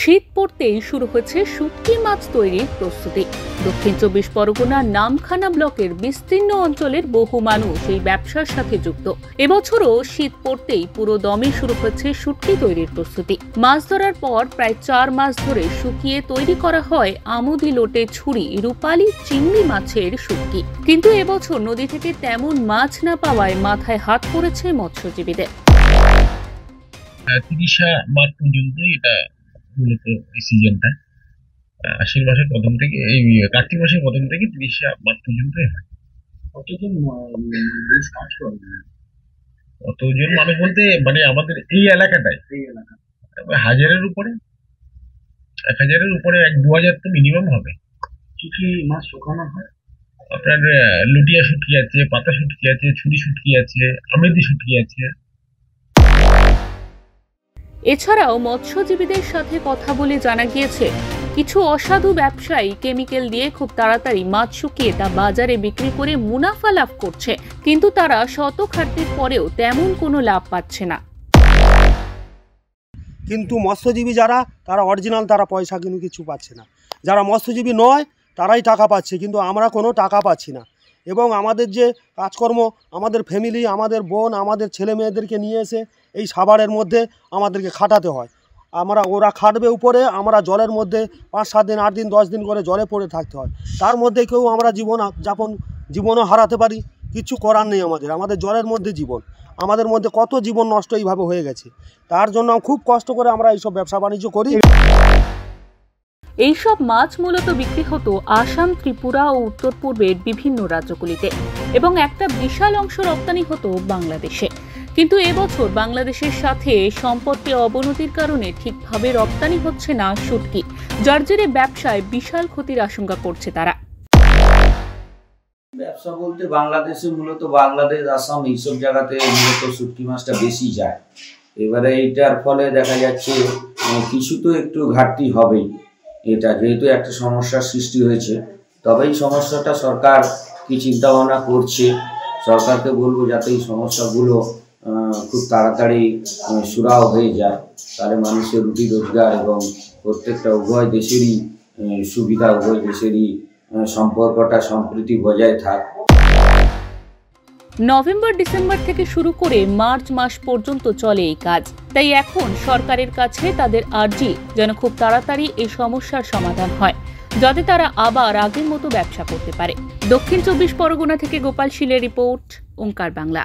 শীত পড়তেই শুরু হয়েছে শুটকি মাছ তৈরির প্রস্তুতি। দক্ষিণ ২৪ পরগনার নামখানা ব্লকের বিস্তীর্ণ অঞ্চলের বহু মানুষ এই ব্যবসার সাথে যুক্ত। এবছরও শীত পড়তেই পুরো দমে শুরু হয়েছে শুটকি তৈরির প্রস্তুতি। মাছ ধরার পর প্রায় ৪ মাস ধরে শুকিয়ে তৈরি করা হয় আমুদি লোটে ছুরি রূপালী চিংড়ি মাছের শুটকি। কিন্তু এবছর নদী থেকে তেমন মাছ না পাওয়ায় মাথায় হাত পড়েছে মৎস্যজীবীদের। ৩০ মার্চ পর্যন্ত এটা মূলত এই সিজনটা আশ্বিন মাসের প্রথম থেকে এই কার্তিক মাসের প্রথম থেকে ৩০ মার্চ পর্যন্ত হয়। কতজন মানুষ বলতে মানে আমাদের এই এলাকাটায় হাজারের উপরে ১,০০০-এর উপরে ২,০০০ তো মিনিমাম হবে। কি কি মাছ শুকানো হয়? আপনার লুটিয়া শুটকি আছে, পাতা শুটকি আছে, ছুরি শুটকি আছে, আমেদি শুটকি আছে। এছাড়াও মৎস্যজীবীদের সাথে কথা বলে জানা গিয়েছে, কিছু অসাধু ব্যবসায়ী কেমিক্যাল দিয়ে খুব তাড়াতাড়ি মাছ শুকিয়ে তা বাজারে বিক্রি করে মুনাফা লাভ করছে, কিন্তু তারা শত খাটনির পরেও তেমন কোনো লাভ পাচ্ছে না। কিন্তু মৎস্যজীবী যারা তারা অরিজিনাল, তারা পয়সা কিন্তু কিছু পাচ্ছে না। যারা মৎস্যজীবী নয় তারাই টাকা পাচ্ছে, কিন্তু আমরা কোনো টাকা পাচ্ছি না। এবং আমাদের যে কাজকর্ম, আমাদের ফ্যামিলি, আমাদের বোন, আমাদের ছেলে মেয়েদেরকে নিয়ে এসে এই সাভারের মধ্যে আমাদেরকে খাটাতে হয়। ওরা খাটবে উপরে, আমরা জলের মধ্যে ৫-৭ দিন, ৮ দিন, 10 দিন করে জলে পড়ে থাকতে হয়। তার মধ্যে কেউ আমরা জীবনও হারাতে পারি, কিছু করার নেই। আমাদের জলের মধ্যে জীবন, আমাদের মধ্যে কত জীবন নষ্ট এইভাবে হয়ে গেছে। তার জন্য খুব কষ্ট করে আমরা এইসব ব্যবসা বাণিজ্য করি। এইসব মাছ মূলত বিক্রি হতো আসাম, ত্রিপুরা ও উত্তর পূর্বের বিভিন্ন রাজ্যগুলিতে, এবং একটা বিশাল অংশ রপ্তানি হতো বাংলাদেশে। কিন্তু এবছর বাংলাদেশের সাথে সম্পর্কে অবনতির কারণে ঠিকভাবে রপ্তানি হচ্ছে না শুটকি, যার জেরে ব্যবসায় বিশাল ক্ষতির আশঙ্কা করছে তারা। ব্যবসা বলতে বাংলাদেশে মূলত বাংলাদেশ, আসাম এইসব জায়গাতে মূলত শুটকি মাছটা বেশি যায়। এবারে এইটার ফলে দেখা যাচ্ছে কিছু তো একটু ঘাটতি হবেই। এটা যেহেতু একটা সমস্যার সৃষ্টি হয়েছে, তবে এই সমস্যাটা সরকার কি চিন্তা ভাবনা করছে, সরকারকে বলবো যাতে এই সমস্যাগুলো খুব তাড়াতাড়ি সুরাহ হয়ে যায়, তাহলে মানুষের রুটি রোজগার এবং প্রত্যেকটা উভয় দেশেরই সুবিধা, উভয় দেশেরই সম্পর্কটা সম্প্রীতি বজায় থাক। নভেম্বর-ডিসেম্বর থেকে শুরু করে মার্চ মাস পর্যন্ত চলে এই কাজ। তাই এখন সরকারের কাছে তাদের আর্জি যেন খুব তাড়াতাড়ি এই সমস্যার সমাধান হয়, যাতে তারা আবার আগের মতো ব্যবসা করতে পারে। দক্ষিণ ২৪ পরগনা থেকে গোপাল শীলের রিপোর্ট, ওঙ্কার বাংলা।